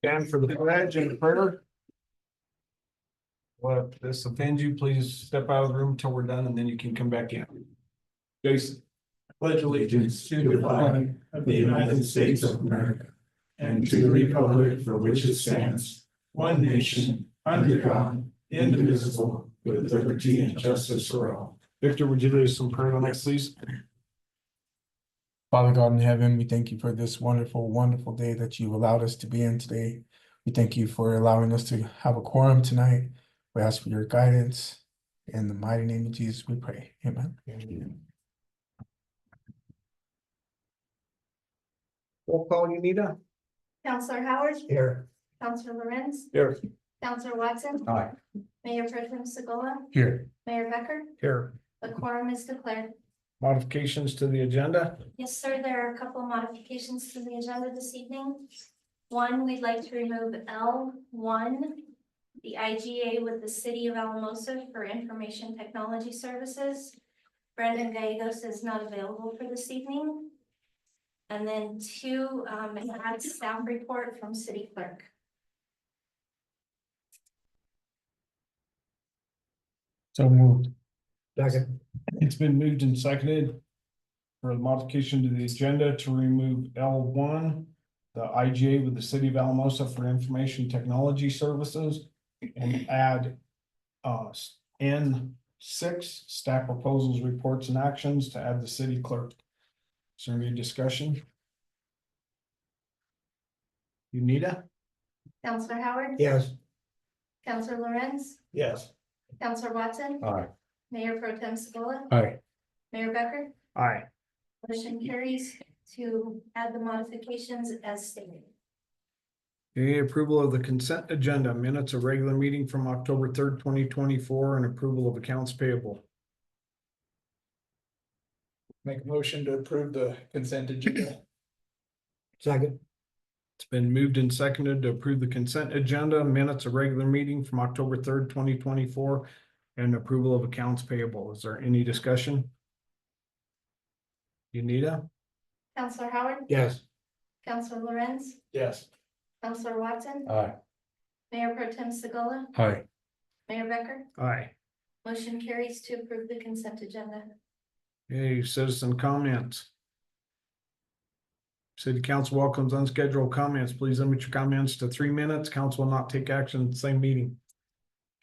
Stand for the pledge and prayer. Well, if this offends you, please step out of the room until we're done and then you can come back in. Jason. Pledge allegiance to the flag of the United States of America and to the republic for which it stands, one nation, under God, indivisible, with liberty and justice for all. Victor, would you lead us some prayer on that, please? Father God in heaven, we thank you for this wonderful, wonderful day that you allowed us to be in today. We thank you for allowing us to have a quorum tonight. We ask for your guidance. In the mighty name of Jesus, we pray. Amen. Roll call, Unita. Counselor Howard, Here. Counselor Lorenz, Here. Counselor Watson, Aye. Mayor Pro Tem Segola, Here. Mayor Becker, Here. the quorum is declared. Modifications to the agenda. Yes, sir, there are a couple of modifications to the agenda this evening. One, we'd like to remove L1, the IGA with the City of Alamosa for Information Technology Services. Brandon Gallegos is not available for this evening. And then two, add staff report from City Clerk. So moved. Second. It's been moved and seconded for the modification to the agenda to remove L1, the IGA with the City of Alamosa for Information Technology Services, and add N6, staff proposals, reports, and actions to add the city clerk. Is there any discussion? Unita? Counselor Howard. Yes. Counselor Lorenz, Yes. Counselor Watson, Aye. Mayor Pro Tem Segola, Aye. Mayor Becker. Aye. Motion carries to add the modifications as stated. Okay, approval of the consent agenda, minutes of regular meeting from October 3rd, 2024, and approval of accounts payable. Make a motion to approve the consent agenda. Second. It's been moved and seconded to approve the consent agenda, minutes of regular meeting from October 3rd, 2024, and approval of accounts payable. Is there any discussion? Unita? Counselor Howard. Yes. Counselor Lorenz, Yes. Counselor Watson, Aye. Mayor Pro Tem Segola, Aye. Mayor Becker. Aye. Motion carries to approve the consent agenda. Okay, citizen comments. City Council welcomes unscheduled comments. Please limit your comments to 3 minutes. Council will not take action at the same meeting.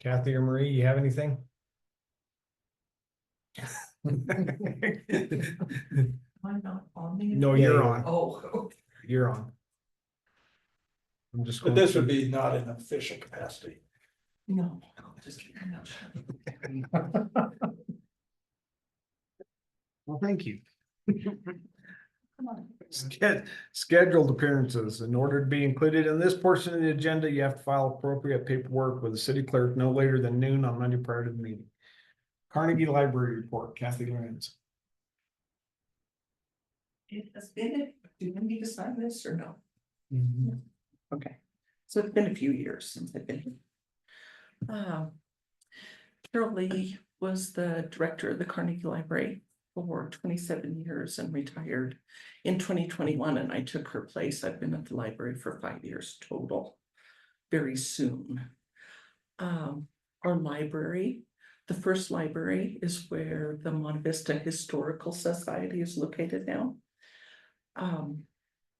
Kathy or Marie, you have anything? I'm not on the. No, you're on. Oh, You're on. I'm just. But this would be not in official capacity. no, just keep your mouth shut. Well, thank you. Come on. Scheduled appearances. In order to be included in this portion of the agenda, you have to file appropriate paperwork with the city clerk no later than noon on Monday prior to the meeting. Carnegie Library report, Kathy Lorenz. It has been, do you need to sign this or no? Okay, so it's been a few years since I've been here. Carol Lee was the director of the Carnegie Library for 27 years and retired in 2021, and I took her place. I've been at the library for 5 years total, very soon. Our library, the first library, is where the Monte Vista Historical Society is located now.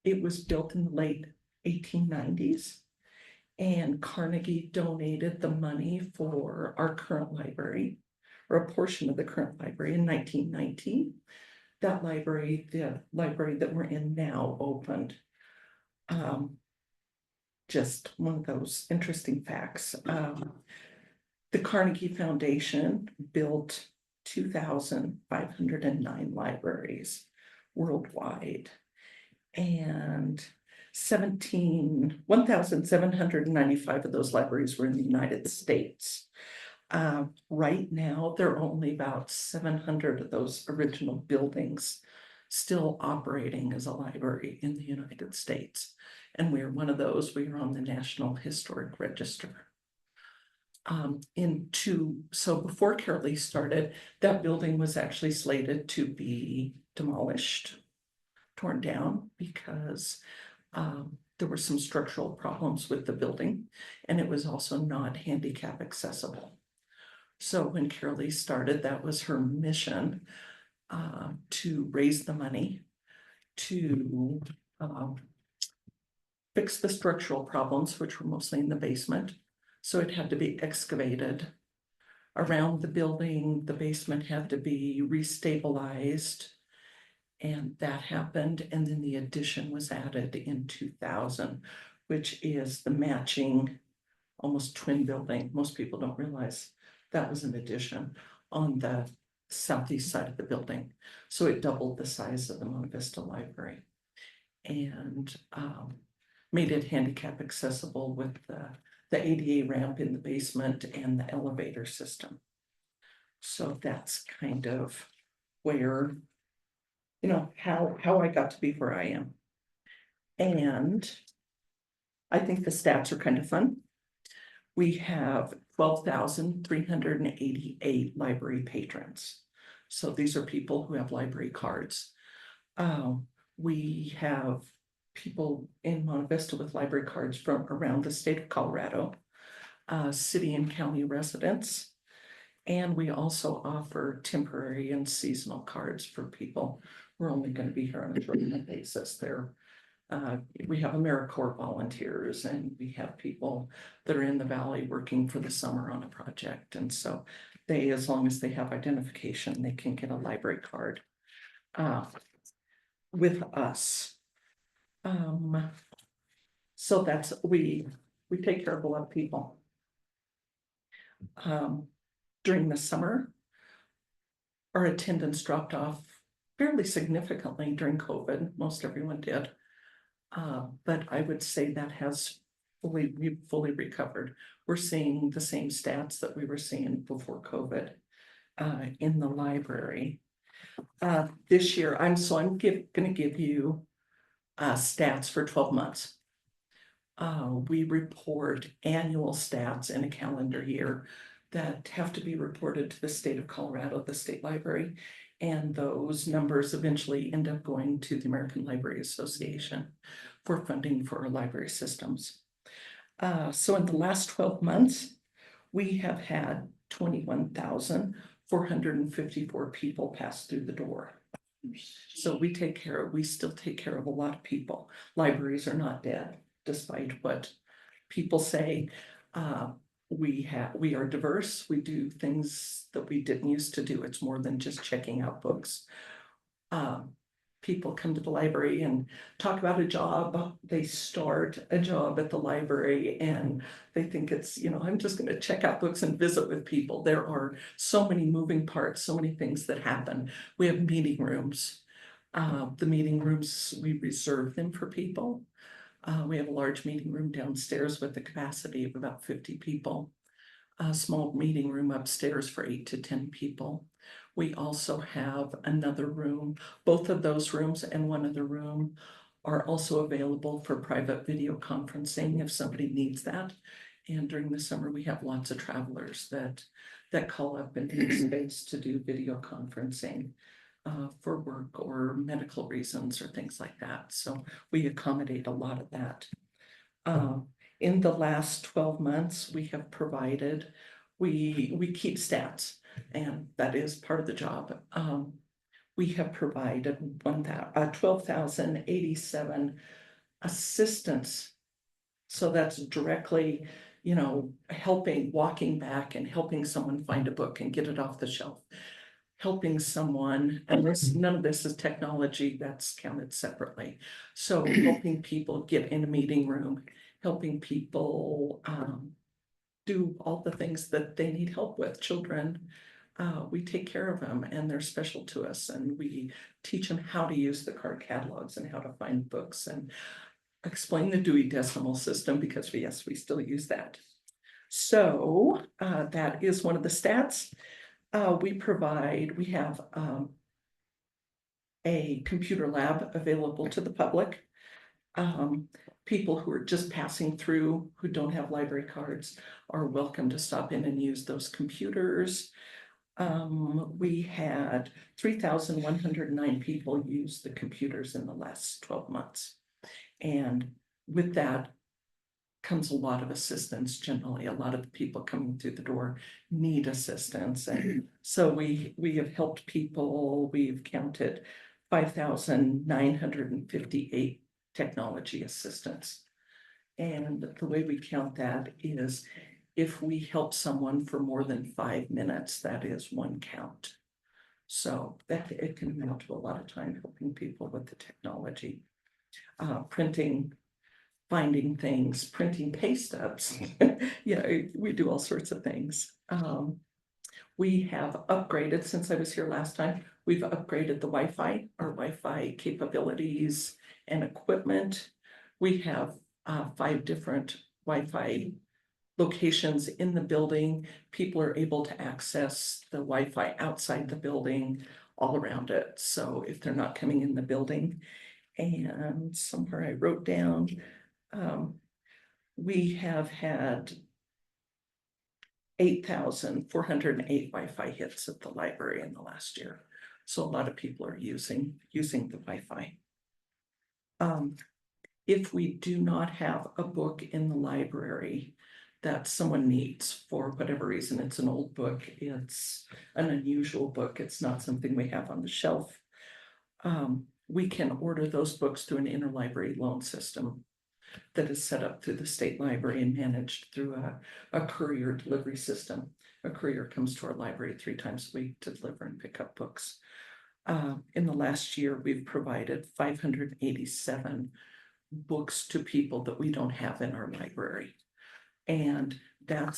It was built in the late 1890s, and Carnegie donated the money for our current library, or a portion of the current library, in 1919. That library, the library that we're in now, opened. Just one of those interesting facts. The Carnegie Foundation built 2,509 libraries worldwide, and 1,795 of those libraries were in the United States. Right now, there are only about 700 of those original buildings still operating as a library in the United States. And we're one of those. We are on the National Historic Register. So before Carol Lee started, that building was actually slated to be demolished, torn down, because There were some structural problems with the building, and it was also not handicap accessible. So when Carolee started, that was her mission, to raise the money to fix the structural problems, which were mostly in the basement. So it had to be excavated around the building. The basement had to be restabilized. And that happened. And then the addition was added in 2000, which is the matching almost twin building. Most people don't realize that was an addition on the southeast side of the building. So it doubled the size of the Monte Vista Library and made it handicap accessible with the ADA ramp in the basement and the elevator system. So that's kind of where, you know, how I got to be where I am. And I think the stats are kind of fun. We have 12,388 library patrons. So these are people who have library cards. We have people in Monte Vista with library cards from around the state of Colorado, city and county residents. And we also offer temporary and seasonal cards for people who are only going to be here on a short-term basis. We have AmeriCorps volunteers, and we have people that are in the valley working for the summer on a project. And so they, as long as they have identification, they can get a library card with us. So that's, we take care of a lot of people. During the summer, our attendance dropped off fairly significantly during COVID. Most everyone did. But I would say that has fully recovered. We're seeing the same stats that we were seeing before COVID in the library. This year, I'm going to give you stats for 12 months. We report annual stats in a calendar year that have to be reported to the state of Colorado, the state library, and those numbers eventually end up going to the American Library Association for funding for our library systems. So in the last 12 months, we have had 21,454 people pass through the door. So we still take care of a lot of people. Libraries are not dead, despite what people say. We are diverse. We do things that we didn't used to do. It's more than just checking out books. People come to the library and talk about a job. They start a job at the library and they think it's, you know, I'm just going to check out books and visit with people. There are so many moving parts, so many things that happen. We have meeting rooms. The meeting rooms, we reserve them for people. We have a large meeting room downstairs with a capacity of about 50 people. A small meeting room upstairs for 8 to 10 people. We also have another room. Both of those rooms and one other room are also available for private video conferencing if somebody needs that. And during the summer, we have lots of travelers that call up and need space to do video conferencing for work or medical reasons or things like that. So we accommodate a lot of that. In the last 12 months, we have provided, we keep stats, and that is part of the job. We have provided 12,087 assistance. So that's directly, you know, walking back and helping someone find a book and get it off the shelf. Helping someone, and none of this is technology, that's counted separately. So helping people get in a meeting room, helping people do all the things that they need help with. Children, we take care of them and they're special to us, and we teach them how to use the card catalogs and how to find books and explain the Dewey Decimal System, because yes, we still use that. So that is one of the stats. We have a computer lab available to the public. People who are just passing through who don't have library cards are welcome to stop in and use those computers. We had 3,109 people use the computers in the last 12 months. And with that comes a lot of assistance. Generally, a lot of the people coming through the door need assistance. And so we have helped people. We've counted 5,958 technology assistants. And the way we count that is if we help someone for more than 5 minutes, that is one count. So that it can amount to a lot of time helping people with the technology. Printing, finding things, printing pay stubs. We do all sorts of things. We have upgraded, since I was here last time, we've upgraded the Wi-Fi, our Wi-Fi capabilities and equipment. We have 5 different Wi-Fi locations in the building. People are able to access the Wi-Fi outside the building, all around it. So if they're not coming in the building, and somewhere I wrote down, we have had 8,408 Wi-Fi hits at the library in the last year. So a lot of people are using the Wi-Fi. If we do not have a book in the library that someone needs for whatever reason, it's an old book, it's an unusual book, it's not something we have on the shelf, we can order those books through an interlibrary loan system that is set up through the state library and managed through a courier delivery system. A courier comes to our library 3 times a week to deliver and pick up books. In the last year, we've provided 587 books to people that we don't have in our library. And that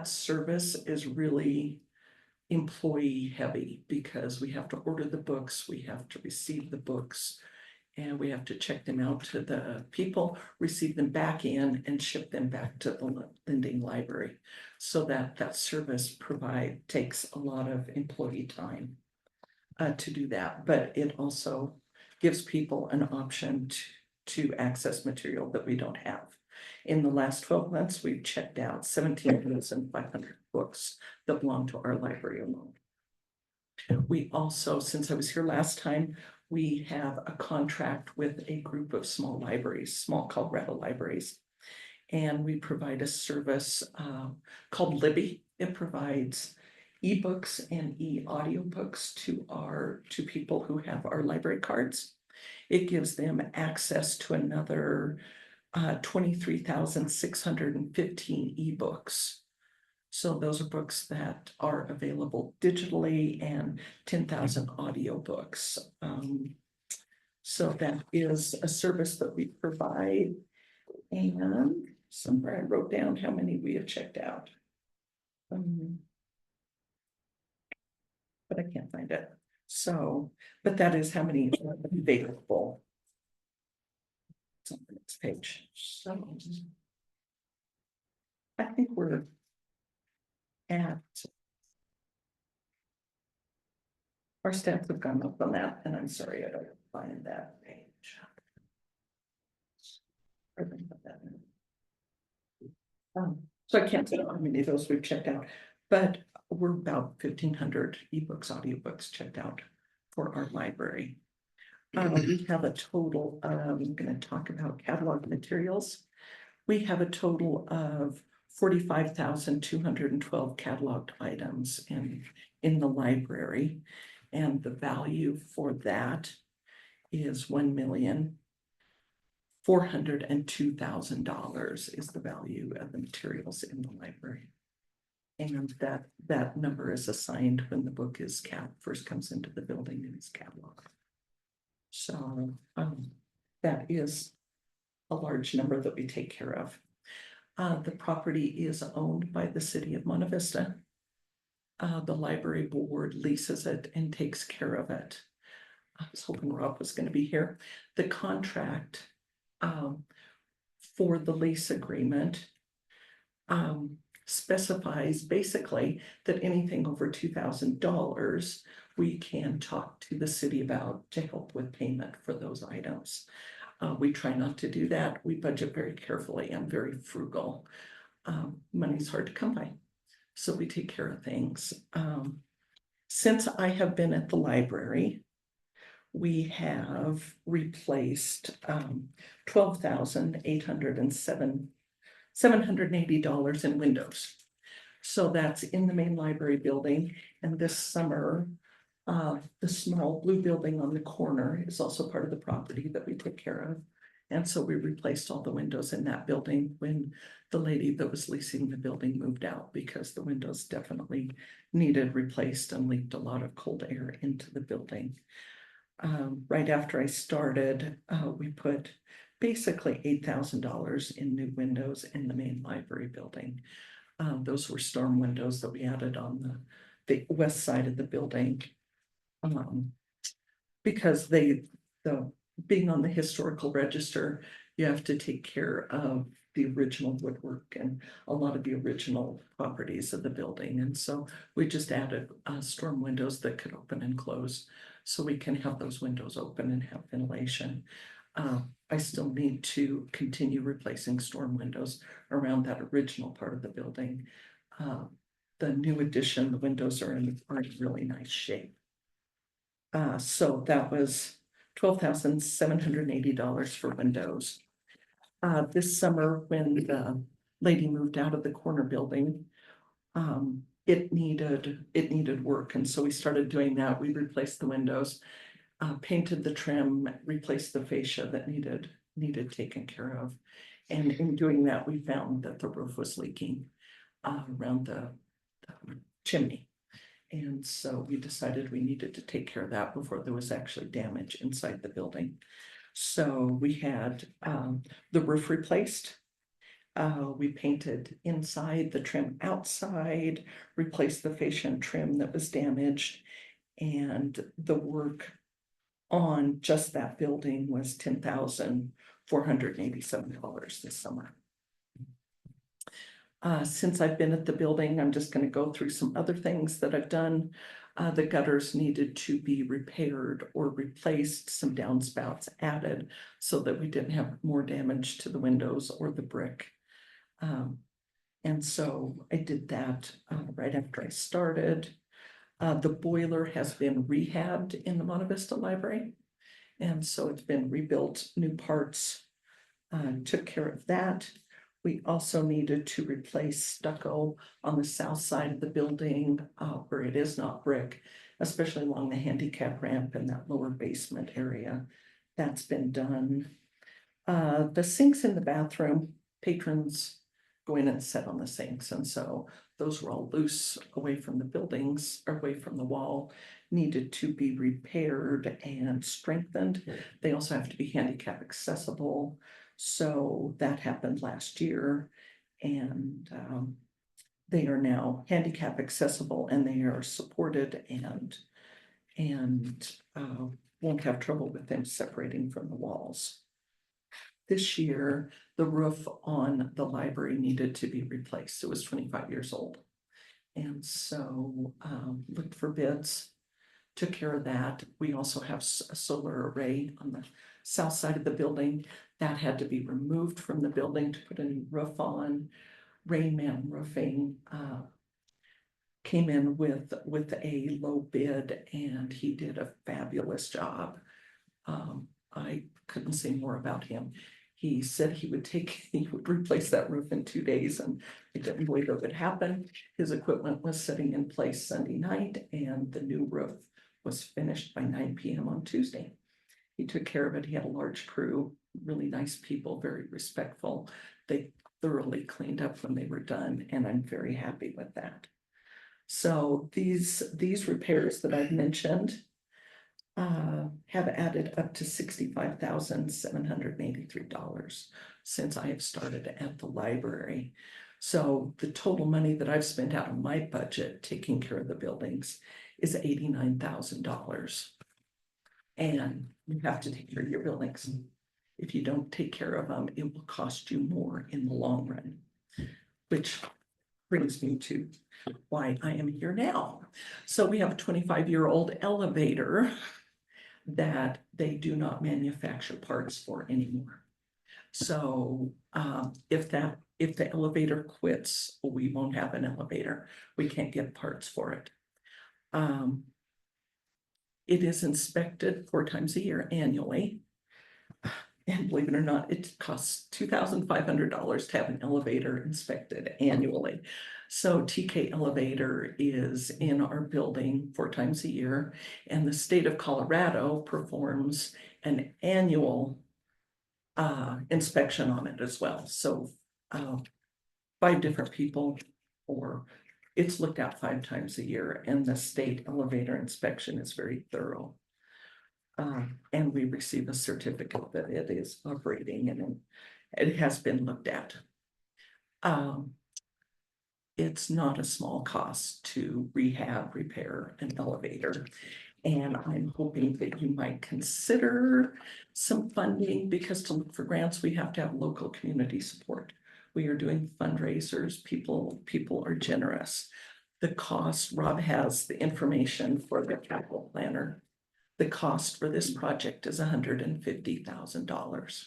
service is really employee heavy because we have to order the books, we have to receive the books, and we have to check them out to the people, receive them back in, and ship them back to the lending library. So that service takes a lot of employee time to do that, but it also gives people an option to access material that we don't have. In the last 12 months, we've checked out 17,500 books that belong to our library alone. We also, since I was here last time, we have a contract with a group of small libraries, small Colorado libraries, and we provide a service called Libby. It provides ebooks and e-audiobooks to people who have our library cards. It gives them access to another 23,615 ebooks. So those are books that are available digitally and 10,000 audiobooks. So that is a service that we provide. And somewhere I wrote down how many we have checked out. But I can't find it. So, but that is how many are available. It's on the next page. So I think we're at, our stats have gone up on that, and I'm sorry I don't find that page. So I can't tell how many of those we've checked out, but we're about 1,500 ebooks, audiobooks checked out for our library. We have a total of, I'm going to talk about catalog materials. We have a total of 45,212 cataloged items in the library. And the value for that is $1,402,000 is the value of the materials in the library. And that number is assigned when the book is first comes into the building and is cataloged. So that is a large number that we take care of. The property is owned by the city of Monte Vista. The library board leases it and takes care of it. I was hoping Rob was going to be here. The contract for the lease agreement specifies basically that anything over $2,000 we can talk to the city about to help with payment for those items. We try not to do that. We budget very carefully and very frugal. Money's hard to come by, so we take care of things. Since I have been at the library, we have replaced 12,807 $780 in windows. So that's in the main library building, and this summer, the small blue building on the corner is also part of the property that we take care of. And so we replaced all the windows in that building when the lady that was leasing the building moved out, because the windows definitely needed replaced and leaked a lot of cold air into the building. Right after I started, we put basically $8,000 in new windows in the main library building. Those were storm windows that we added on the west side of the building. Because being on the historical register, you have to take care of the original woodwork and a lot of the original properties of the building. And so we just added storm windows that could open and close, so we can have those windows open and have ventilation. I still need to continue replacing storm windows around that original part of the building. The new addition, the windows are in really nice shape. So that was $12,780 for windows. This summer, when the lady moved out of the corner building, it needed work, and so we started doing that. We replaced the windows, painted the trim, replaced the fascia that needed taken care of. And in doing that, we found that the roof was leaking around the chimney. And so we decided we needed to take care of that before there was actually damage inside the building. So we had the roof replaced. We painted inside, the trim outside, replaced the fascia and trim that was damaged. And the work on just that building was $10,487 this summer. Since I've been at the building, I'm just going to go through some other things that I've done. The gutters needed to be repaired or replaced, some downspouts added so that we didn't have more damage to the windows or the brick. And so I did that right after I started. The boiler has been rehabbed in the Monte Vista Library. And so it's been rebuilt, new parts, took care of that. We also needed to replace stucco on the south side of the building where it is not brick, especially along the handicap ramp in that lower basement area. That's been done. The sinks in the bathroom, patrons go in and sit on the sinks, and so those were all loose away from the buildings, or away from the wall, needed to be repaired and strengthened. They also have to be handicap accessible. So that happened last year, and they are now handicap accessible, and they are supported and won't have trouble with them separating from the walls. This year, the roof on the library needed to be replaced. It was 25 years old. And so looked for bids, took care of that. We also have a solar array on the south side of the building that had to be removed from the building to put a new roof on. Rain Man Roofing came in with a low bid, and he did a fabulous job. I couldn't say more about him. He said he would replace that roof in 2 days, and I didn't believe it would happen. His equipment was sitting in place Sunday night, and the new roof was finished by 9 p.m. on Tuesday. He took care of it. He had a large crew, really nice people, very respectful. They thoroughly cleaned up when they were done, and I'm very happy with that. So these repairs that I've mentioned have added up to $65,783 since I have started at the library. So the total money that I've spent out of my budget taking care of the buildings is $89,000. And you have to take care of your buildings. If you don't take care of them, it will cost you more in the long run, which brings me to why I am here now. So we have a 25-year-old elevator that they do not manufacture parts for anymore. So if the elevator quits, we won't have an elevator. We can't get parts for it. It is inspected 4 times a year annually. And believe it or not, it costs $2,500 to have an elevator inspected annually. So TK Elevator is in our building 4 times a year, and the state of Colorado performs an annual inspection on it as well. So 5 different people, or it's looked at 5 times a year, and the state elevator inspection is very thorough. And we receive a certificate that it is operating and it has been looked at. It's not a small cost to rehab, repair an elevator. And I'm hoping that you might consider some funding, because to look for grants, we have to have local community support. We are doing fundraisers, people are generous. The cost, Rob has the information for the capital planner. The cost for this project is $150,000.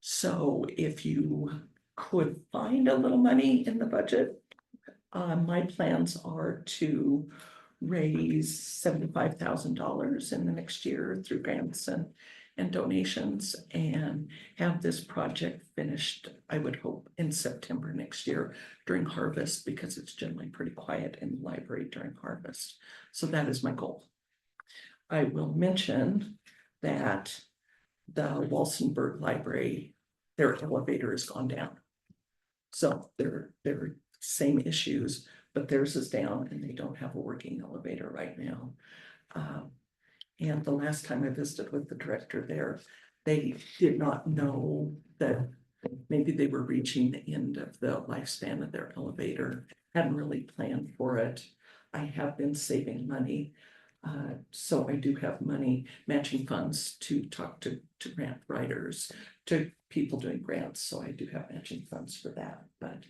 So if you could find a little money in the budget, my plans are to raise $75,000 in the next year through grants and donations, and have this project finished, I would hope, in September next year during harvest, because it's generally pretty quiet in the library during harvest. So that is my goal. I will mention that the Walsenburg Library, their elevator has gone down. So they're same issues, but theirs is down and they don't have a working elevator right now. And the last time I visited with the director there, they did not know that maybe they were reaching the end of the lifespan of their elevator, hadn't really planned for it. I have been saving money. So I do have money, matching funds to talk to grant writers, to people doing grants. So I do have matching funds for that, but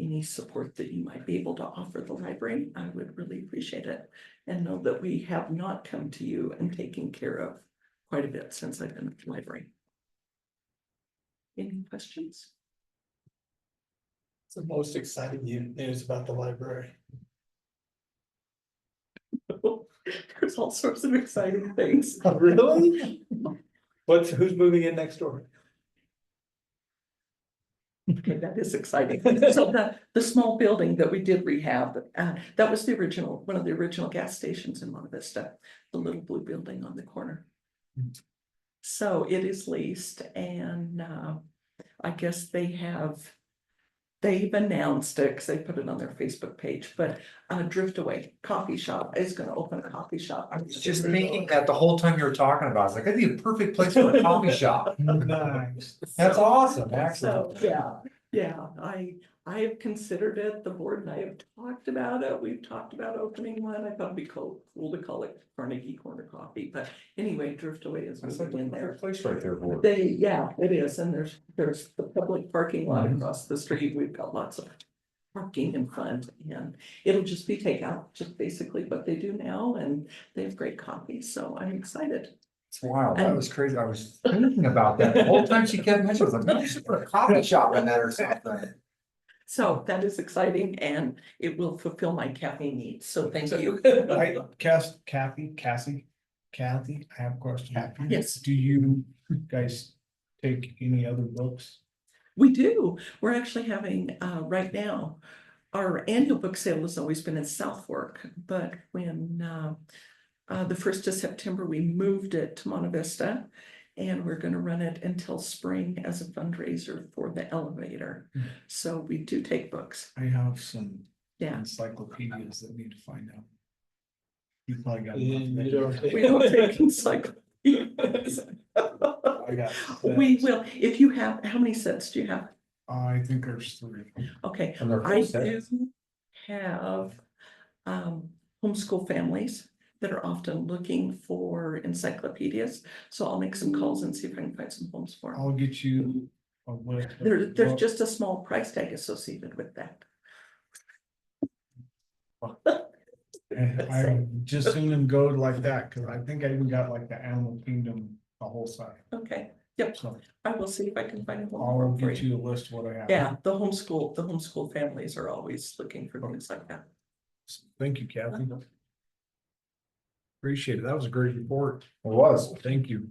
any support that you might be able to offer the library, I would really appreciate it. And know that we have not come to you and taken care of quite a bit since I've been at the library. Any questions? It's the most exciting news about the library. There's all sorts of exciting things. Really? Who's moving in next door? Okay, that is exciting. So the small building that we did rehab, that was one of the original gas stations in Monte Vista, the little blue building on the corner. So it is leased, and I guess they've announced it because they put it on their Facebook page, but Driftaway Coffee Shop is going to open a coffee shop. I was just thinking that the whole time you were talking about it. I was like, that'd be a perfect place for a coffee shop. Nice. That's awesome, So, excellent. yeah, I have considered it. The board and I have talked about it. We've talked about opening one. I thought it'd be cool to call it Carnegie Corner Coffee, but anyway, Driftaway is That's like moving in a there. perfect place right there for it. Yeah, it is, and there's the public parking lot across the street. We've got lots of parking in front, and it'll just be takeout, just basically what they do now, and they have great coffee, so I'm excited. It's wild, that was crazy. I was thinking about that the whole time she kept mentioning, I was like, maybe you should put a coffee shop in that or something. So that is exciting, and it will fulfill my caffeine needs, so thank you. Kathy, I have a question. Yes. Do you guys take any other books? We do. We're actually having, right now, our annual book sale has always been in Southwark, but when the 1st of September, we moved it to Monte Vista, and we're going to run it until spring as a fundraiser for the elevator. So we do take books. I have some Yeah. encyclopedias that need to find out. You probably got. You don't take- We don't take encyclopedias. I got. We will, if you have, how many sets do you have? I think there's 3. Okay, And they're I full do sets. have homeschool families that are often looking for encyclopedias. So I'll make some calls and see if I can find some homes for them. I'll get you a list. of There's books. just a small price tag associated with that. I just soon them go like that, cause I think I even got like the Animal Kingdom, the whole side. Okay, yep, So I will see if I can find a I'll home for get you. you a list of what I have. Yeah, the homeschool families are always looking for things like that. Thank you, Kathy. Appreciate it. That was a great report. It was. Thank you.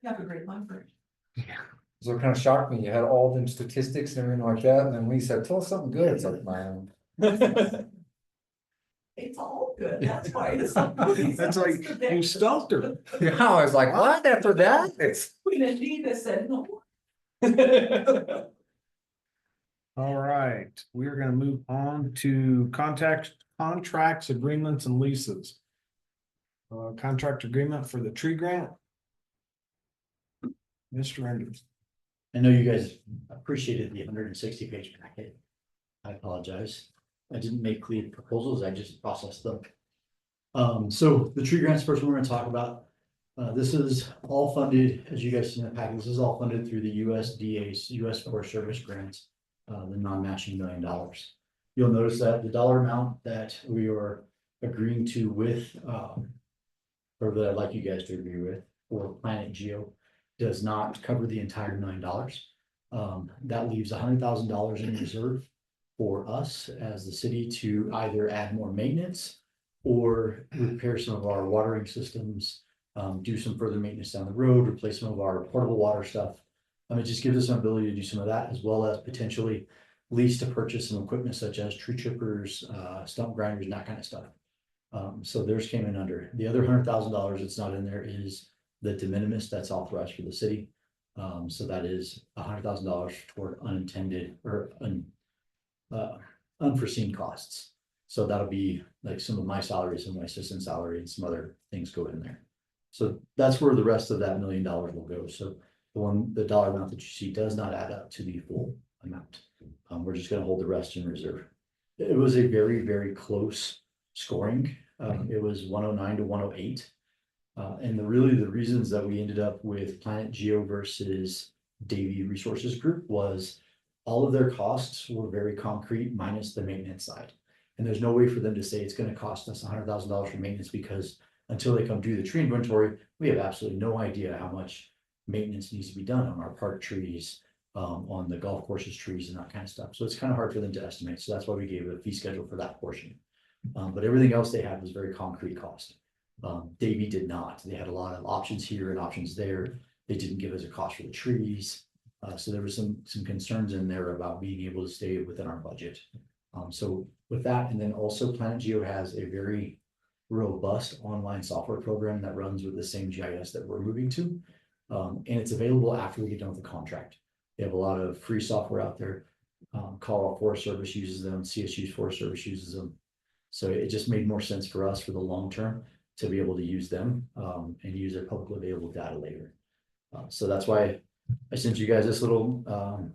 You have a great library. So it kind of shocked me. You had all them statistics and everything like that, and then we said, tell us something good. It's like, man. It's all good, that's why it's. That's like, you stumped her. Yeah, I was like, what after that? It's. Queen Anita said no. All right, we are gonna move on to contracts, agreements, and leases. Contract agreement for the tree grant. Mr. Enders. I know you guys appreciated the 160-page packet. I apologize. I didn't make clear proposals, I just processed them. So the tree grants first we're gonna talk about. This is all funded, as you guys see in the packet, this is all funded through the USDA's US Forest Service grants, the non-matching $1 million. You'll notice that the dollar amount that we are agreeing to with, or that I'd like you guys to agree with, for Planet Geo, does not cover the entire $1 million. That leaves $100,000 in reserve for us as the city to either add more maintenance or repair some of our watering systems, do some further maintenance down the road, replace some of our portable water stuff. It just gives us an ability to do some of that, as well as potentially lease to purchase some equipment such as tree chippers, stump grinders, and that kind of stuff. So theirs came in under. The other $100,000 that's not in there is the de minimis that's authorized for the city. So that is $100,000 toward unintended or unforeseen costs. So that'll be like some of my salary, some of my assistant salary, and some other things go in there. So that's where the rest of that $1 million will go. So the dollar amount that you see does not add up to the full amount. We're just gonna hold the rest in reserve. It was a very, very close scoring. It was 109 to 108. And the reasons that we ended up with Planet Geo versus Davy Resources Group was all of their costs were very concrete minus the maintenance side. And there's no way for them to say it's gonna cost us $100,000 for maintenance, because until they come do the tree inventory, we have absolutely no idea how much maintenance needs to be done on our park trees, on the golf courses trees and that kind of stuff. So it's kind of hard for them to estimate. So that's why we gave a fee schedule for that portion. But everything else they had was very concrete cost. Davy did not. They had a lot of options here and options there. They didn't give us a cost for the trees. So there was some concerns in there about being able to stay within our budget. So with that, and then also Planet Geo has a very robust online software program that runs with the same GIS that we're moving to. And it's available after we get done with the contract. They have a lot of free software out there. Colorado Forest Service uses them, CSU's Forest Service uses them. So it just made more sense for us for the long term to be able to use them and use their publicly available data later. So that's why I sent you guys this little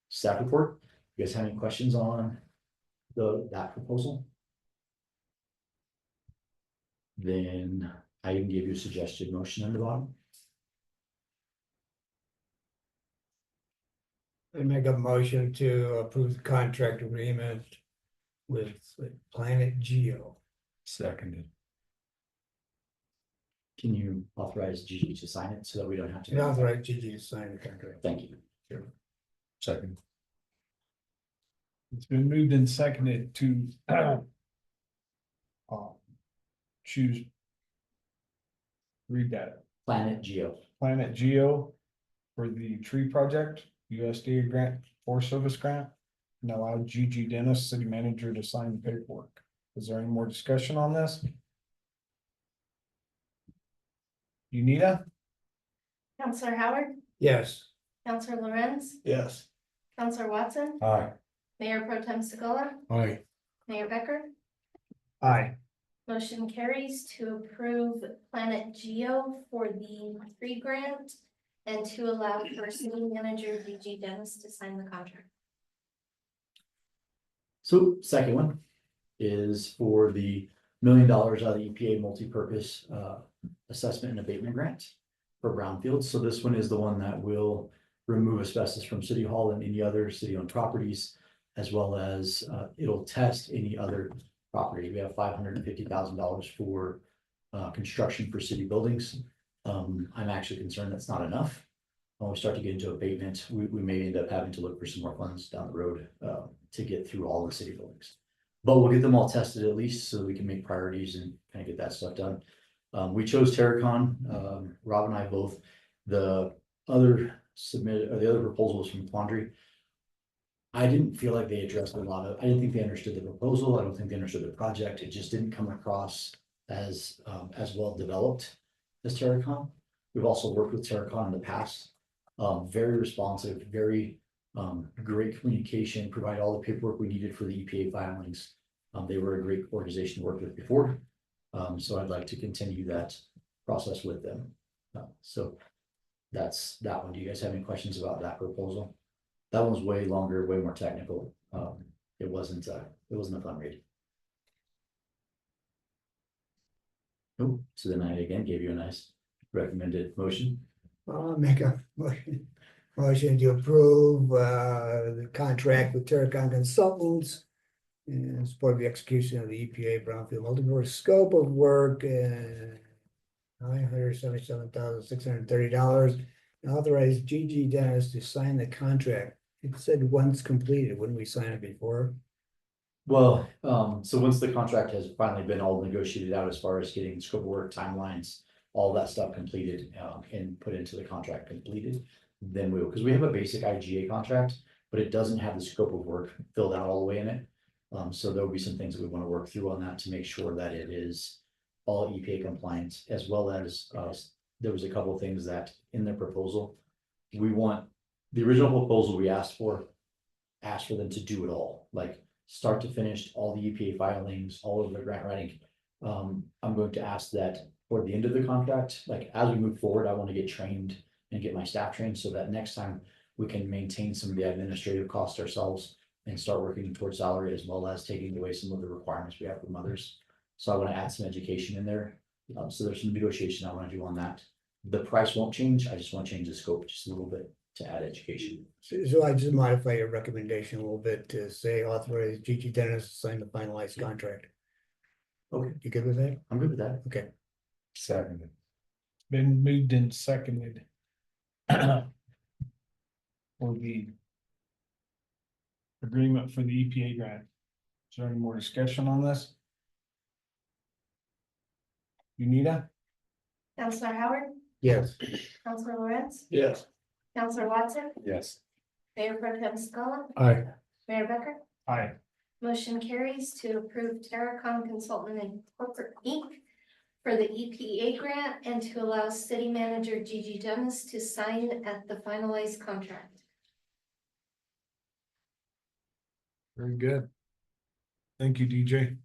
staff report. You guys have any questions on that proposal? Then I can give you a suggested motion on the bottom. I make a motion to approve the contract agreement with Planet Geo. Seconded. Can you authorize Gigi to sign it so that we don't have And to? authorize Gigi to sign the contract. Thank you. Second. It's been moved and seconded to choose. Read that. Planet Geo. Planet Geo for the tree project, USDA grant, Forest Service grant. And allow Gigi Dennis, city manager, to sign the paperwork. Is there any more discussion on this? Unita? Counselor Howard, Yes. Counselor Lorenz, Yes. Counselor Watson, Aye. Mayor Pro Tem Segola, Aye. Mayor Becker. Aye. Motion carries to approve Planet Geo for the free grant and to allow for city manager DG Dennis to sign the contract. So second one is for the $1 million out of the EPA multi-purpose assessment and abatement grant for brownfields. So this one is the one that will remove asbestos from City Hall and any other city-owned properties, as well as it'll test any other property. We have $550,000 for construction for city buildings. I'm actually concerned that's not enough. When we start to get into abatement, we may end up having to look for some more funds down the road to get through all the city buildings. But we'll get them all tested at least so we can make priorities and kind of get that stuff done. We chose Terracon, Rob and I both. The other proposals from Quandary. I didn't feel like they addressed I didn't think they understood the proposal. I don't think they understood the project. It just didn't come across as well developed as Terracon. We've also worked with Terracon in the past. Very responsive, very great communication, provide all the paperwork we needed for the EPA filings. They were a great organization to work with before. So I'd like to continue that process with them. So that's that one. Do you guys have any questions about that proposal? That one's way longer, way more technical. It wasn't a fun read. Oh, so then I again gave you a nice recommended motion. I'll make a motion to approve, the contract with Terracon Consultants in support of the execution of the EPA Brownfield Multi-Purpose Scope of Work and $977,630, and authorize G.G. Dennis to sign the contract. It said once completed, wouldn't we sign it before? Well, so once the contract has finally been all negotiated out as far as getting scope of work timelines, all that stuff completed, and put into the contract completed, then because we have a basic IGA contract, but it doesn't have the scope of work filled out all the way in it. So there'll be some things that we want to work through on that to make sure that it is all EPA compliant, as well as, there was a couple of things that in their proposal, we want, the original proposal we asked for them to do it all, like start to finish, all the EPA filings, all of the grant writing. I'm going to ask that for the end of the contract, like as we move forward, I want to get trained and get my staff trained so that next time we can maintain some of the administrative costs ourselves and start working towards salary, as well as taking away some of the requirements we have from others. So I want to add some education in there. So there's some negotiation I want to do on that. The price won't change. I just want to change the scope just a little bit to add education. So I just modify your recommendation a little bit to say authorize G.G. Dennis to sign the finalized contract. Okay, You good with that? I'm good with that. Okay. Second. Been moved and seconded. For the agreement for the EPA grant. Is there any more discussion on this? Unita? Counselor Howard, Yes. Counselor Lawrence, Yes. Counselor Watson, Yes. Mayor Pro Tem Scala, Aye. Mayor Becker. Aye. Motion carries to approve Terracon Consultant and Corporate Inc. for the EPA grant and to allow city manager G.G. Dennis to sign at the finalized contract. Very good. Thank you, DJ.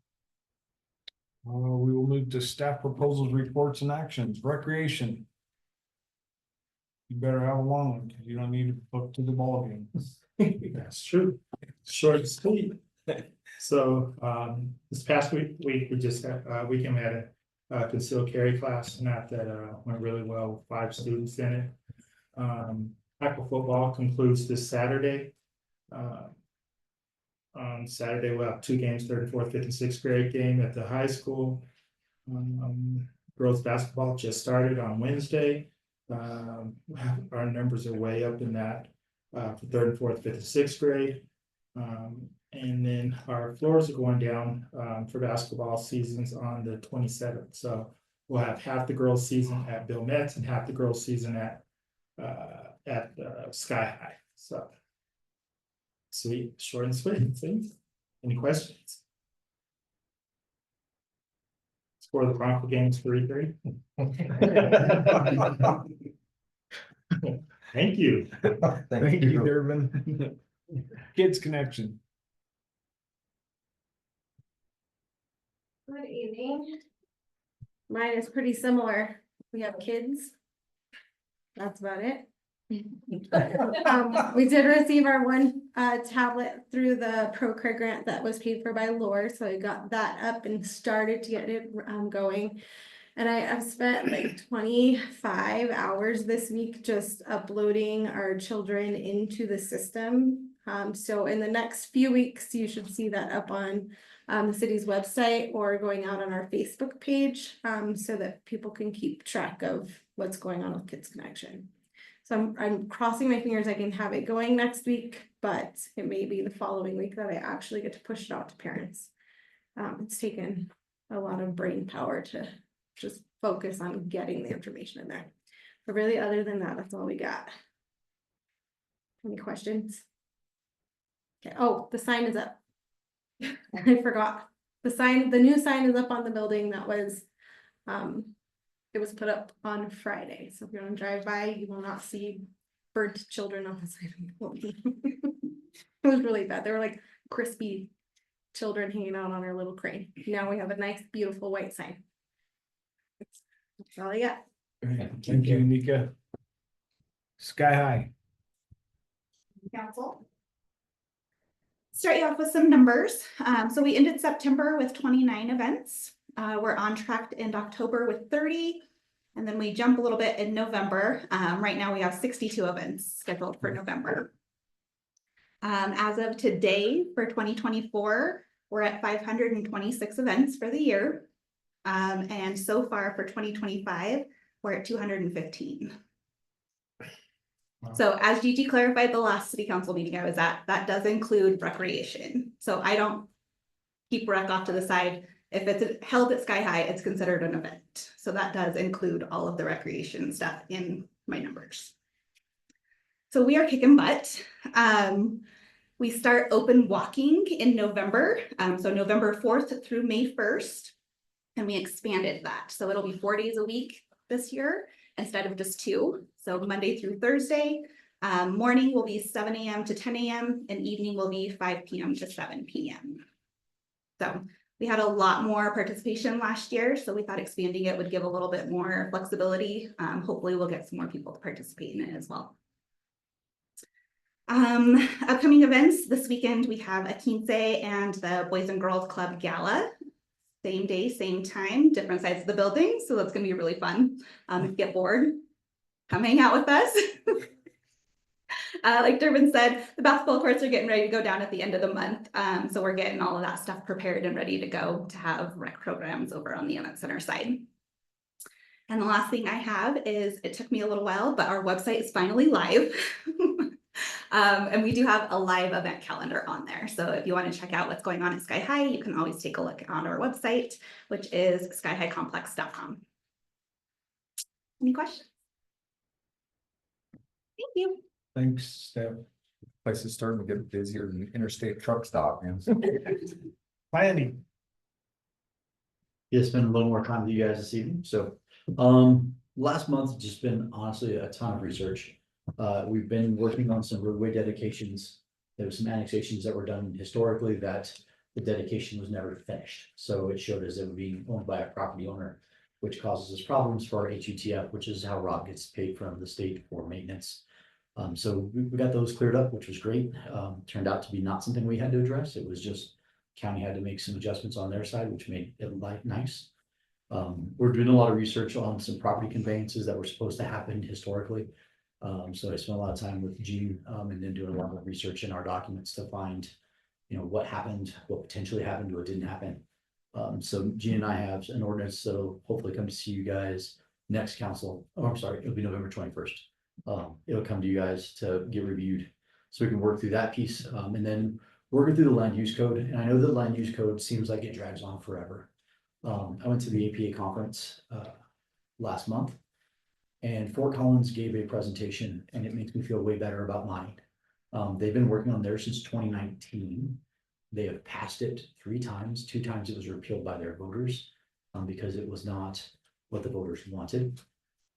We will move to staff proposals, reports and actions, recreation. You better have a long one, because you don't need to book to the ballgame. That's true. Short and sweet. So, this past week we just had, weekend we had a concealed carry class, and that went really well with 5 students in it. Tackle football concludes this Saturday. On Saturday, we'll have 2 games, 3rd and 4th, 5th and 6th grade game at the high school. Girls basketball just started on Wednesday. Our numbers are way up in that for 3rd and 4th, 5th and 6th grade. And then our floors are going down for basketball seasons on the 27th. So we'll have half the girls season at Bill Metz and half the girls season at Sky High. So sweet, short and sweet. See? Any questions? Score of the Bronco game is 3-3. Thank you. Thank you, Durbin. Kids Connection. Good evening. Mine is pretty similar. We have kids. That's about it. We did receive our one tablet through the ProCare grant that was paid for by Lore, so I got that up and started to get it going. And I've spent like 25 hours this week just uploading our children into the system. So in the next few weeks, you should see that up on the city's website or going out on our Facebook page, so that people can keep track of what's going on with Kids Connection. So I'm crossing my fingers I can have it going next week, but it may be the following week that I actually get to push it out to parents. It's taken a lot of brain power to just focus on getting the information in there. But really, other than that, that's all we got. Any questions? Okay, oh, the sign is up. I forgot. The new sign is up on the building that was, it was put up on Friday. So if you're gonna drive by, you will not see burnt children on the side of the building. It was really bad. They were like crispy children hanging out on our little crane. Now we have a nice, beautiful white sign. That's all I got. Thank you, Nika. Sky High. Council. Start you off with some numbers. So we ended September with 29 events. We're on track to end October with 30. And then we jump a little bit in November. Right now we have 62 events scheduled for November. As of today for 2024, we're at 526 events for the year. And so far for 2025, we're at 215. So as Gigi clarified the last city council meeting I was at, that does include recreation. So I don't keep rec off to the side. If it's held at Sky High, it's considered an event. So that does include all of the recreation stuff in my numbers. So we are kicking butt. We start open walking in November. So November 4th through May 1st. And we expanded that. So it'll be 4 days a week this year instead of just 2. So Monday through Thursday. Morning will be 7 a.m. to 10 a.m. and evening will be 5 p.m. to 7 p.m. So we had a lot more participation last year. So we thought expanding it would give a little bit more flexibility. Hopefully we'll get some more people to participate in it as well. Upcoming events this weekend, we have a Quince and the Boys and Girls Club Gala. Same day, same time, different sides of the building. So that's gonna be really fun. If you get bored, come hang out with us. Like Durbin said, the basketball courts are getting ready to go down at the end of the month. So we're getting all of that stuff prepared and ready to go to have rec programs over on the event center side. And the last thing I have is, it took me a little while, but our website is finally live. And we do have a live event calendar on there. So if you want to check out what's going on at Sky High, you can always take a look on our website, which is skyhighcomplex.com. Any questions? Thank you. Thanks, Steph. Place is starting to get busier than interstate truck stop, man. Planning. Yeah, spend a little more time with you guys this evening. So, last month has just been honestly a ton of research. We've been working on some roadway dedications. There were some annexations that were done historically that the dedication was never finished. So it showed as it would be owned by a property owner, which causes us problems for our HUTF, which is how Rob gets paid from the state for maintenance. So we got those cleared up, which was great. Turned out to be not something we had to address. It was just county had to make some adjustments on their side, which made it nice. We're doing a lot of research on some property conveyances that were supposed to happen historically. So I spent a lot of time with Gene and then doing a lot of research in our documents to find, what happened, what potentially happened, what didn't happen. So Gene and I have an ordinance that'll hopefully come to see you guys next council. Oh, I'm sorry, it'll be November 21st. It'll come to you guys to get reviewed so we can work through that piece and then working through the land use code. And I know that land use code seems like it drags on forever. I went to the APA conference last month. And Fort Collins gave a presentation and it makes me feel way better about mine. They've been working on theirs since 2019. They have passed it 3 times. 2 times it was repealed by their voters because it was not what the voters wanted.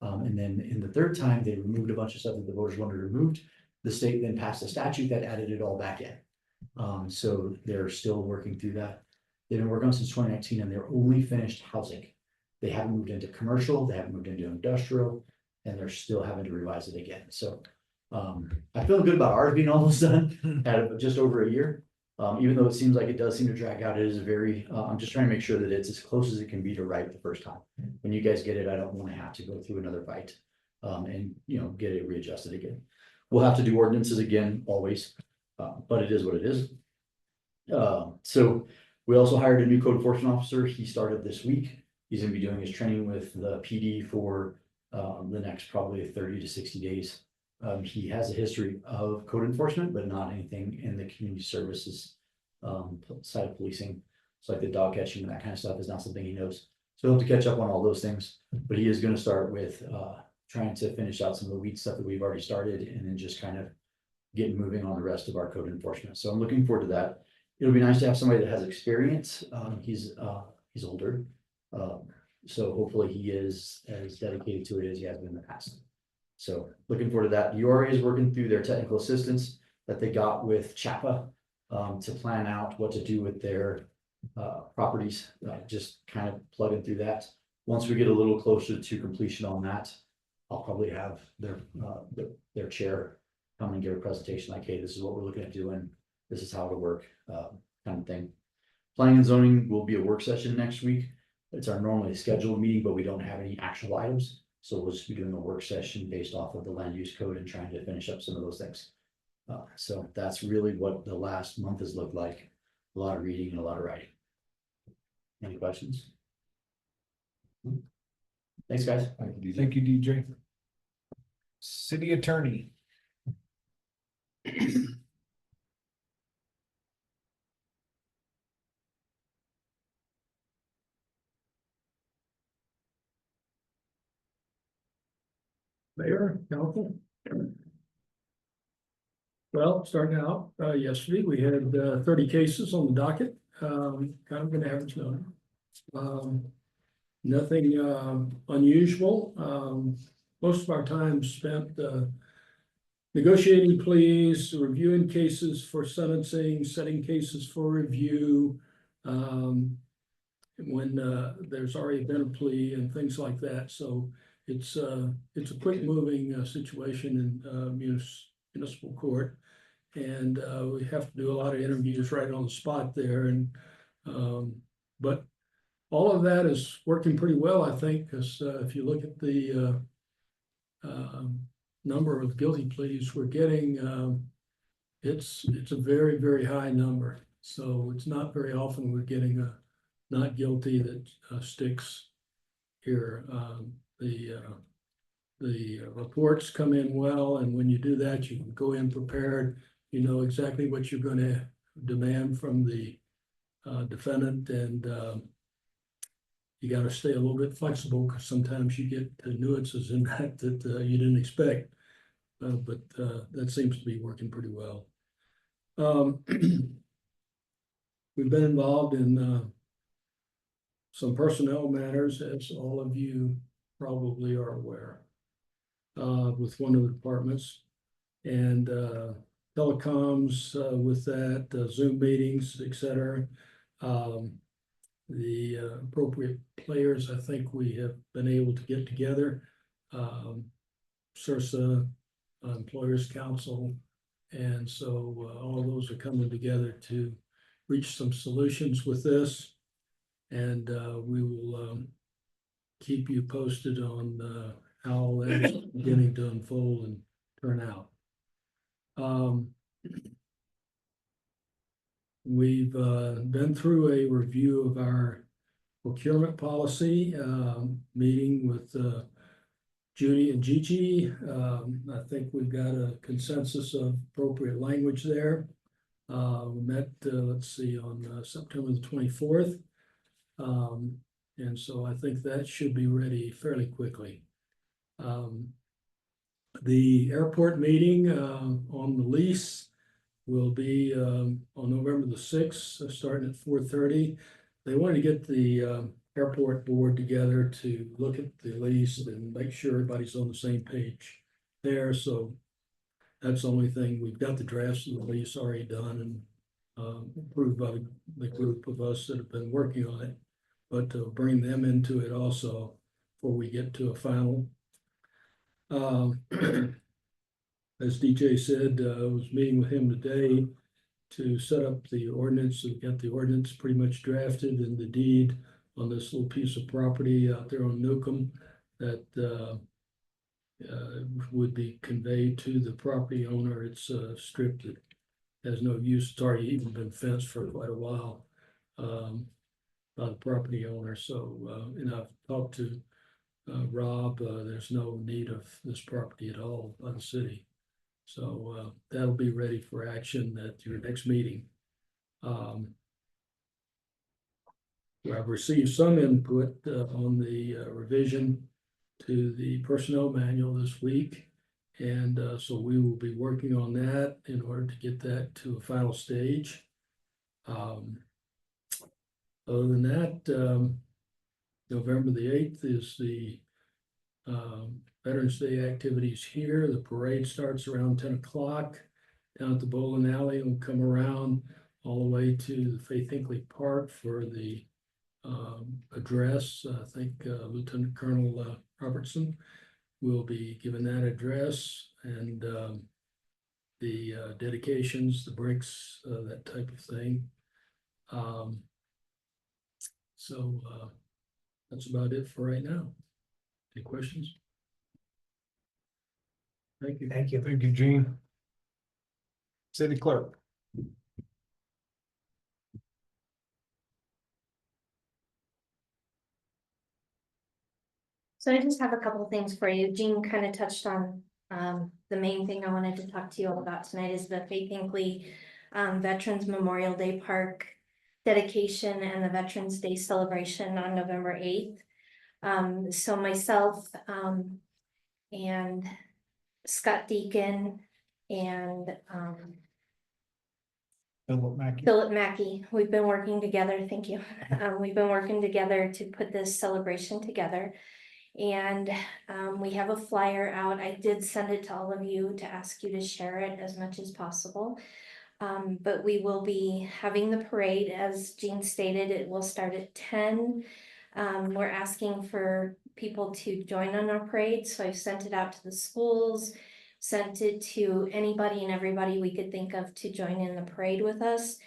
And then in the 3rd time, they removed a bunch of stuff that the voters wanted removed. The state then passed a statute that added it all back in. So they're still working through that. They've been working on it since 2019 and they're only finished housing. They haven't moved into commercial, they haven't moved into industrial, and they're still having to revise it again. So I feel good about ours being almost done at just over a year. Even though it seems like it does seem to drag out, it is very, I'm just trying to make sure that it's as close as it can be to right the first time. When you guys get it, I don't want to have to go through another fight and get it readjusted again. We'll have to do ordinances again, always, but it is what it is. So we also hired a new code enforcement officer. He started this week. He's gonna be doing his training with the PD for the next probably 30 to 60 days. He has a history of code enforcement, but not anything in the community services side of policing. So like the dog catching and that kind of stuff is not something he knows. So he'll have to catch up on all those things, but he is gonna start with trying to finish out some of the weed stuff that we've already started and then just kind of getting moving on the rest of our code enforcement. So I'm looking forward to that. It'll be nice to have somebody that has experience. He's older. So hopefully he is as dedicated to it as he has been in the past. So looking forward to that. URA is working through their technical assistance that they got with CHAPA to plan out what to do with their properties, just kind of plugging through that. Once we get a little closer to completion on that, I'll probably have their chair come and give a presentation like, hey, this is what we're looking at doing. This is how it'll work, kind of thing. Planning and zoning will be a work session next week. It's our normally scheduled meeting, but we don't have any actual items. So we'll just be doing a work session based off of the land use code and trying to finish up some of those things. So that's really what the last month has looked like. A lot of reading and a lot of writing. Any questions? Thanks, guys. Thank you, DJ. City attorney. Mayor, council. Well, starting out, yesterday, we had 30 cases on the docket, kind of an average number. Nothing unusual. Most of our time spent negotiating pleas, reviewing cases for sentencing, setting cases for review. When there's already been a plea and things like that. So it's a quick moving situation in municipal court. And we have to do a lot of interviews right on the spot there. And but all of that is working pretty well, I think, because if you look at the number of guilty pleas we're getting, it's a very, very high number. So it's not very often we're getting a not guilty that sticks here. The reports come in well, and when you do that, you can go in prepared. You know exactly what you're going to demand from the defendant, and you got to stay a little bit flexible because sometimes you get nuances in that you didn't expect. But that seems to be working pretty well. We've been involved in some personnel matters, as all of you probably are aware, with one of the departments, and telecoms with that, Zoom meetings, etc. The appropriate players, I think we have been able to get together. CIRSA, Employers Council, and so all of those are coming together to reach some solutions with this. And we will keep you posted on how that is beginning to unfold and turn out. We've been through a review of our procurement policy, meeting with Judy and Gigi. I think we've got a consensus of appropriate language there. We met, let's see, on September the 24th. And so I think that should be ready fairly quickly. The airport meeting on the lease will be on November the 6th, starting at 4:30. They wanted to get the airport board together to look at the lease and make sure everybody's on the same page there. So that's the only thing. We've got the drafts of the lease already done and approved by the group of us that have been working on it. But to bring them into it also before we get to a final. As DJ said, I was meeting with him today to set up the ordinance. We've got the ordinance pretty much drafted and the deed on this little piece of property out there on Newcomb that would be conveyed to the property owner. It's stripped. It has no use. It's already even been fenced for quite a while by the property owner. So, and I've talked to Rob. There's no need of this property at all by the city. So that'll be ready for action at your next meeting. I've received some input on the revision to the personnel manual this week. And so we will be working on that in order to get that to a final stage. Other than that, November the 8th is the Veterans Day activities here. The parade starts around 10 o'clock down at the bowling alley and will come around all the way to the Faith Hinckley Park for the address. I think Lieutenant Colonel Robertson will be giving that address, and the dedications, the bricks, that type of thing. So that's about it for right now. Any questions? Thank you. Thank you. Thank you, Gene. City Clerk. So I just have a couple things for you. Jean kind of touched on the main thing I wanted to talk to you all about tonight is the Faith Hinckley Veterans Memorial Day Park dedication and the Veterans Day celebration on November 8th. So myself and Scott Deacon and Philip Mackey, we've been working together. Thank you. We've been working together to put this celebration together. And we have a flyer out. I did send it to all of you to ask you to share it as much as possible. But we will be having the parade, as Jean stated, it will start at 10. We're asking for people to join on our parade. So I've sent it out to the schools, sent it to anybody and everybody we could think of to join in the parade with us.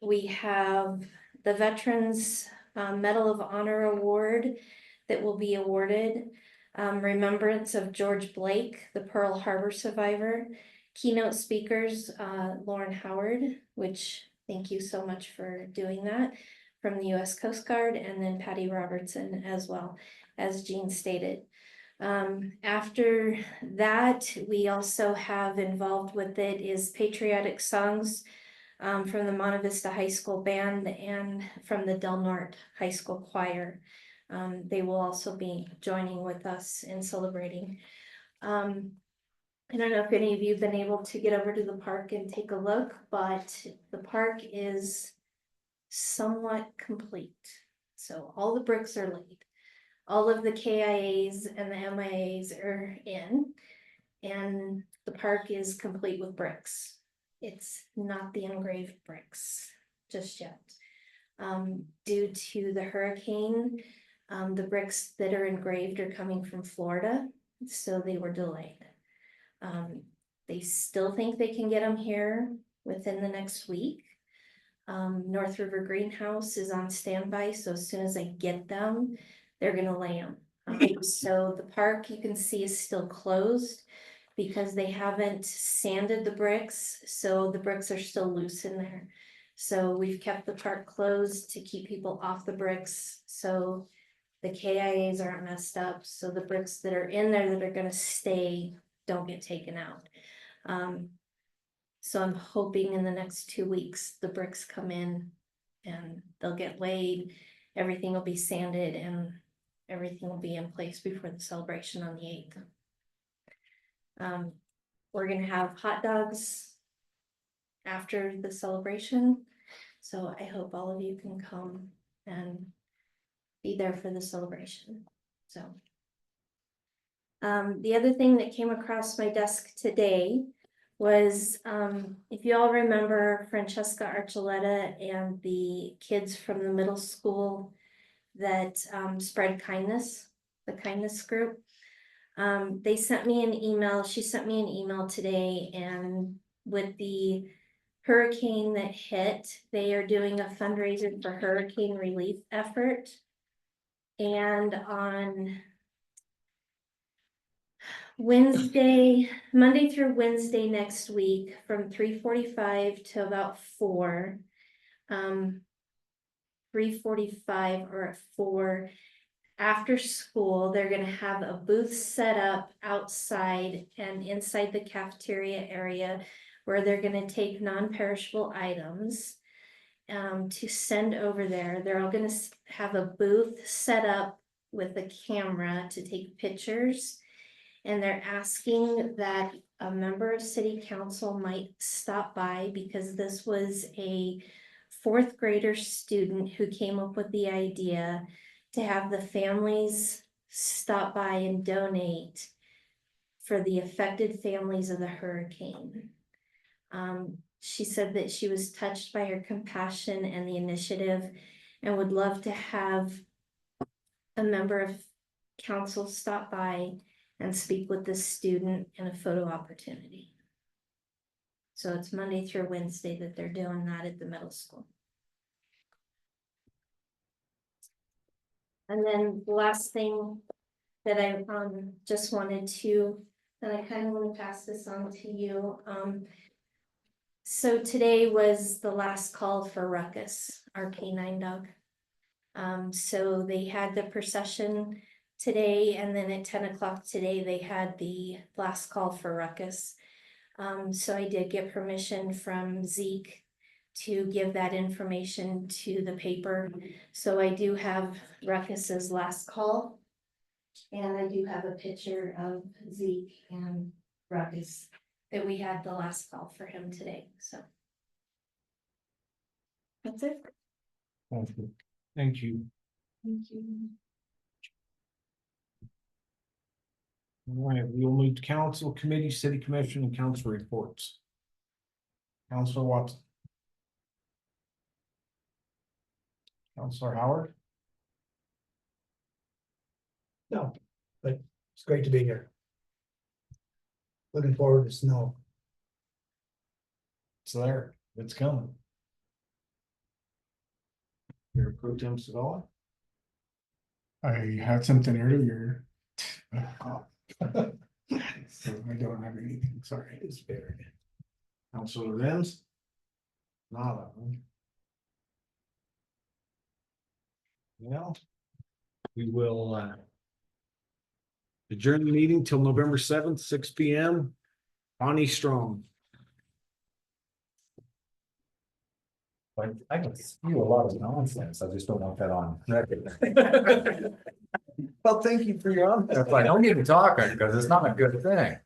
We have the Veterans Medal of Honor Award that will be awarded. Remembrance of George Blake, the Pearl Harbor survivor. Keynote speakers, Lauren Howard, which thank you so much for doing that, from the U.S. Coast Guard, and then Patty Robertson as well, as Jean stated. After that, we also have involved with it is patriotic songs from the Monte Vista High School Band and from the Del Norte High School Choir. They will also be joining with us in celebrating. I don't know if any of you have been able to get over to the park and take a look, but the park is somewhat complete. So all the bricks are laid. All of the KIAs and the MIAs are in, and the park is complete with bricks. It's not the engraved bricks just yet. Due to the hurricane, the bricks that are engraved are coming from Florida, so they were delayed. They still think they can get them here within the next week. North River Greenhouse is on standby, so as soon as I get them, they're gonna lay them. So the park, you can see, is still closed because they haven't sanded the bricks, so the bricks are still loose in there. So we've kept the park closed to keep people off the bricks, so the KIAs aren't messed up, so the bricks that are in there that are gonna stay don't get taken out. So I'm hoping in the next 2 weeks, the bricks come in and they'll get laid, everything will be sanded, and everything will be in place before the celebration on the 8th. We're gonna have hot dogs after the celebration, so I hope all of you can come and be there for the celebration. So the other thing that came across my desk today was, if you all remember Francesca Archuleta and the kids from the middle school that spread kindness, the kindness group. They sent me an email, she sent me an email today, and with the hurricane that hit, they are doing a fundraiser for hurricane relief effort. And on Wednesday, Monday through Wednesday next week, from 3:45 to about 4, 3:45 or at 4, after school, they're gonna have a booth set up outside and inside the cafeteria area where they're gonna take non-perishable items. to send over there. They're all gonna have a booth set up with a camera to take pictures. And they're asking that a member of city council might stop by because this was a fourth grader student who came up with the idea to have the families stop by and donate for the affected families of the hurricane. She said that she was touched by her compassion and the initiative and would love to have a member of council stop by and speak with the student in a photo opportunity. So it's Monday through Wednesday that they're doing that at the middle school. And then the last thing that I just wanted to, and I kind of want to pass this on to you. So today was the last call for Ruckus, our canine dog. So they had the procession today, and then at 10 o'clock today, they had the last call for Ruckus. So I did get permission from Zeke to give that information to the paper. So I do have Ruckus's last call. And I do have a picture of Zeke and Ruckus that we had the last call for him today, so. That's it. Thank you. Thank you. Thank you. All right, we will move to council, committee, city commission, and council reports. Counselor Watson. Counselor Howard. No, but it's great to be here. Looking forward to snow. It's there. It's coming. Your pro tem Sedala. I had something earlier. So I don't have anything, sorry. It's buried. Counselor Renz. Nada. Well, we will adjourn the meeting till November 7th, 6 p.m. Bonnie Strong. I can spew a lot of nonsense, I just don't want that on record. Well, thank you for your honesty. If I don't get to talking, because it's not a good thing.